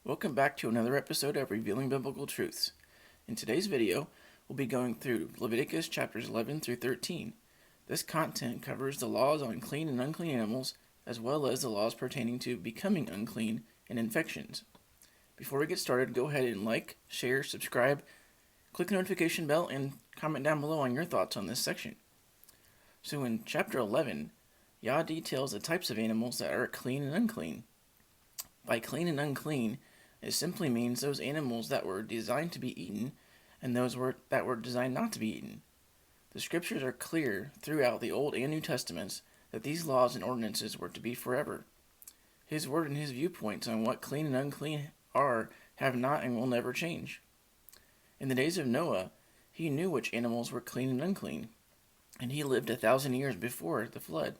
Welcome back to another episode of Revealing Biblical Truths. In today's video, we'll be going through Leviticus Chapters 11 through 13. This content covers the laws on clean and unclean animals, as well as the laws pertaining to becoming unclean and infections. Before we get started, go ahead and like, share, subscribe, click the notification bell, and comment down below on your thoughts on this section. So in Chapter 11, Yah details the types of animals that are clean and unclean. By clean and unclean, it simply means those animals that were designed to be eaten and those that were designed not to be eaten. The scriptures are clear throughout the Old and New Testaments that these laws and ordinances were to be forever. His word and his viewpoints on what clean and unclean are have not and will never change. In the days of Noah, he knew which animals were clean and unclean, and he lived 1,000 years before the flood,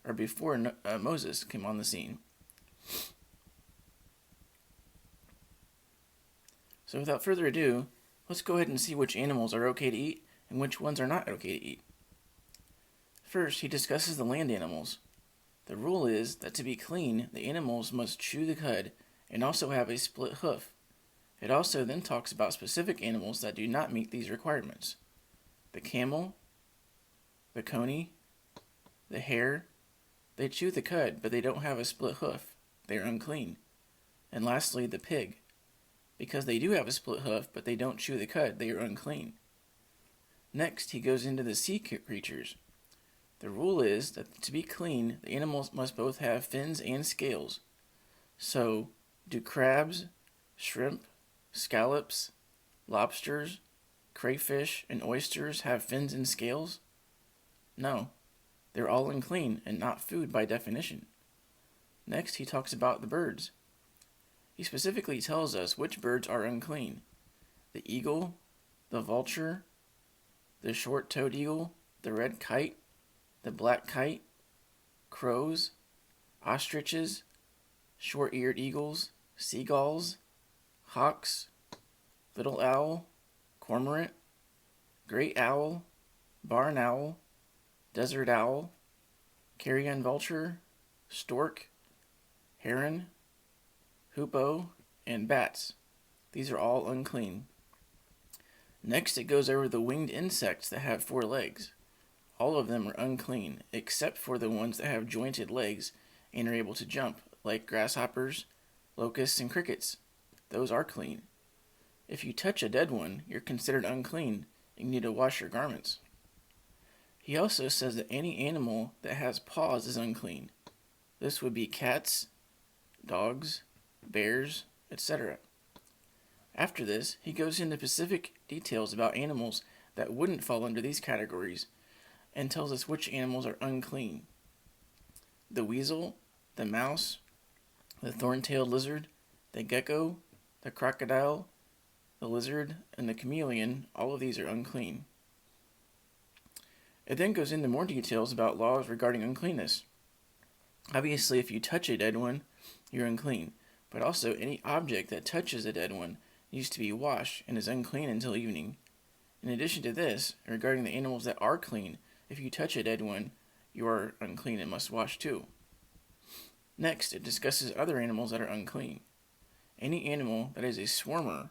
or before Moses came on the scene. So without further ado, let's go ahead and see which animals are okay to eat and which ones are not okay to eat. First, he discusses the land animals. The rule is that to be clean, the animals must chew the cud and also have a split hoof. It also then talks about specific animals that do not meet these requirements. The camel, the coney, the hare, they chew the cud, but they don't have a split hoof. They are unclean. And lastly, the pig. Because they do have a split hoof, but they don't chew the cud, they are unclean. Next, he goes into the sea creatures. The rule is that to be clean, the animals must both have fins and scales. So, do crabs, shrimp, scallops, lobsters, crayfish, and oysters have fins and scales? No, they're all unclean and not food by definition. Next, he talks about the birds. He specifically tells us which birds are unclean. The eagle, the vulture, the short-toed eagle, the red kite, the black kite, crows, ostriches, short-eared eagles, seagulls, hawks, little owl, cormorant, great owl, barn owl, desert owl, carrion vulture, stork, heron, hoopoe, and bats. These are all unclean. Next, it goes over the winged insects that have 4 legs. All of them are unclean, except for the ones that have jointed legs and are able to jump, like grasshoppers, locusts, and crickets. Those are clean. If you touch a dead one, you're considered unclean and you need to wash your garments. He also says that any animal that has paws is unclean. This would be cats, dogs, bears, etc. After this, he goes into specific details about animals that wouldn't fall under these categories and tells us which animals are unclean. The weasel, the mouse, the thorn-tailed lizard, the gecko, the crocodile, the lizard, and the chameleon, all of these are unclean. It then goes into more details about laws regarding uncleanness. Obviously, if you touch a dead one, you're unclean. But also, any object that touches a dead one needs to be washed and is unclean until evening. In addition to this, regarding the animals that are clean, if you touch a dead one, you are unclean and must wash too. Next, it discusses other animals that are unclean. Any animal that is a swarmer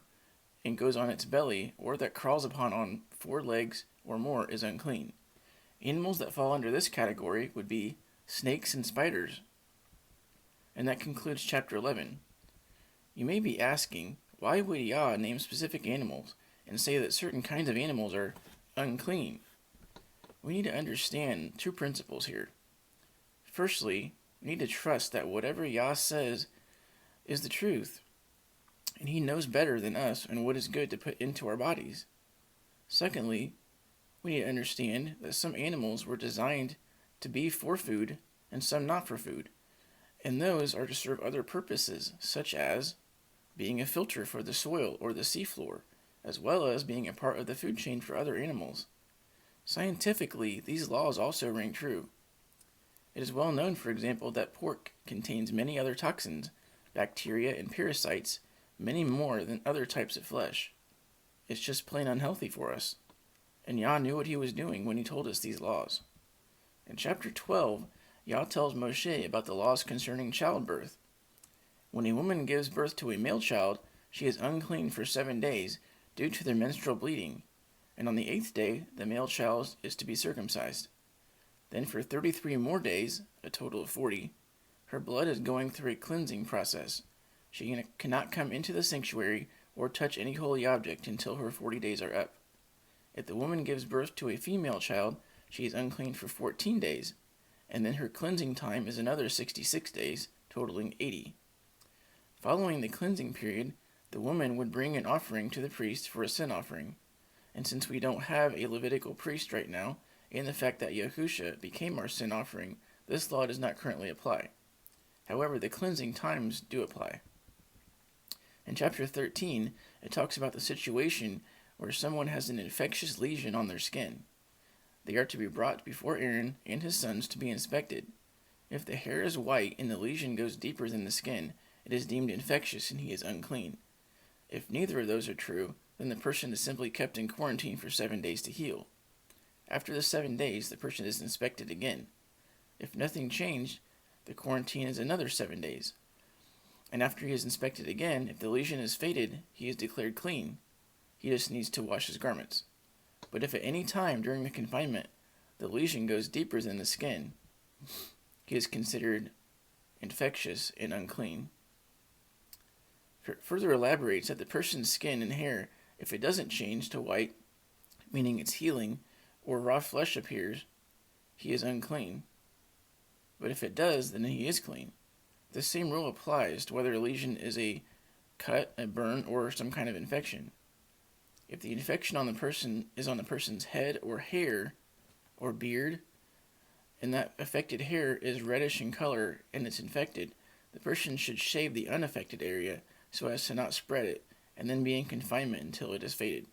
and goes on its belly, or that crawls upon on 4 legs or more, is unclean. Animals that fall under this category would be snakes and spiders. And that concludes Chapter 11. You may be asking, why would Yah name specific animals and say that certain kinds of animals are unclean? We need to understand 2 principles here. Firstly, we need to trust that whatever Yah says is the truth, and he knows better than us and what is good to put into our bodies. Secondly, we need to understand that some animals were designed to be for food and some not for food, and those are to serve other purposes, such as being a filter for the soil or the seafloor, as well as being a part of the food chain for other animals. Scientifically, these laws also ring true. It is well known, for example, that pork contains many other toxins, bacteria, and parasites, many more than other types of flesh. It's just plain unhealthy for us. And Yah knew what he was doing when he told us these laws. In chapter 12, Yah tells Moshe about the laws concerning childbirth. When a woman gives birth to a male child, she is unclean for 7 days due to their menstrual bleeding, and on the 8th day the male child is to be circumcised. Then for 33 more days, a total of 40, her blood is going through a cleansing process. She cannot come into the sanctuary or touch any holy object until her 40 days are up. If the woman gives birth to a female child, she is unclean for 14 days, and then her cleansing time is another 66 days, totaling 80. Following the cleansing period, the woman would bring an offering to the priest for a sin offering. And since we don't have a Levitical priest right now, and the fact that Yahusha became our sin offering, this law does not currently apply. However, the cleansing times do apply. In chapter 13, it talks about the situation where someone has an infectious lesion on their skin. They are to be brought before Aaron and his sons to be inspected. If the hair is white and the lesion goes deeper than the skin, it is deemed infectious and he is unclean. If neither of those are true, then the person is simply kept in quarantine for 7 days to heal. After the 7 days, the person is inspected again. If nothing changed, the quarantine is another 7 days. And after he is inspected again, if the lesion is faded, he is declared clean. He just needs to wash his garments. But if at any time during the confinement the lesion goes deeper than the skin, he is considered infectious and unclean. It further elaborates that the person's skin and hair, if it doesn't change to white, meaning it's healing, or raw flesh appears, he is unclean. But if it does, then he is clean. The same rule applies to whether a lesion is a cut, a burn, or some kind of infection. If the infection on the person is on the person's head or hair or beard, and that affected hair is reddish in color and it's infected, the person should shave the unaffected area so as to not spread it, and then be in confinement until it is faded.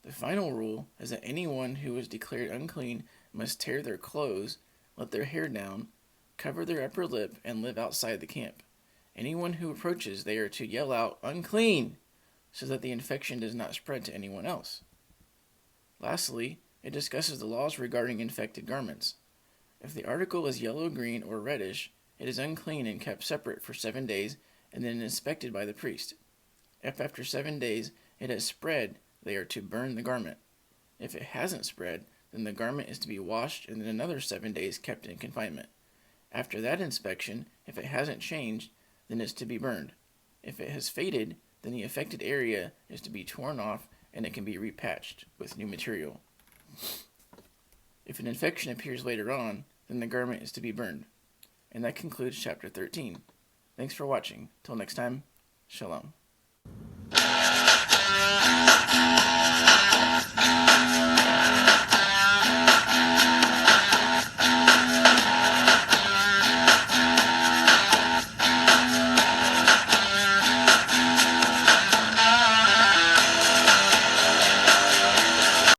The final rule is that anyone who is declared unclean must tear their clothes, let their hair down, cover their upper lip, and live outside the camp. Anyone who approaches, they are to yell out, "Unclean!" so that the infection does not spread to anyone else. Lastly, it discusses the laws regarding infected garments. If the article is yellow, green, or reddish, it is unclean and kept separate for 7 days and then inspected by the priest. If after 7 days it has spread, they are to burn the garment. If it hasn't spread, then the garment is to be washed and then another 7 days kept in confinement. After that inspection, if it hasn't changed, then it's to be burned. If it has faded, then the affected area is to be torn off and it can be repatched with new material. If an infection appears later on, then the garment is to be burned. And that concludes chapter 13. Thanks for watching. Till next time, Shalom.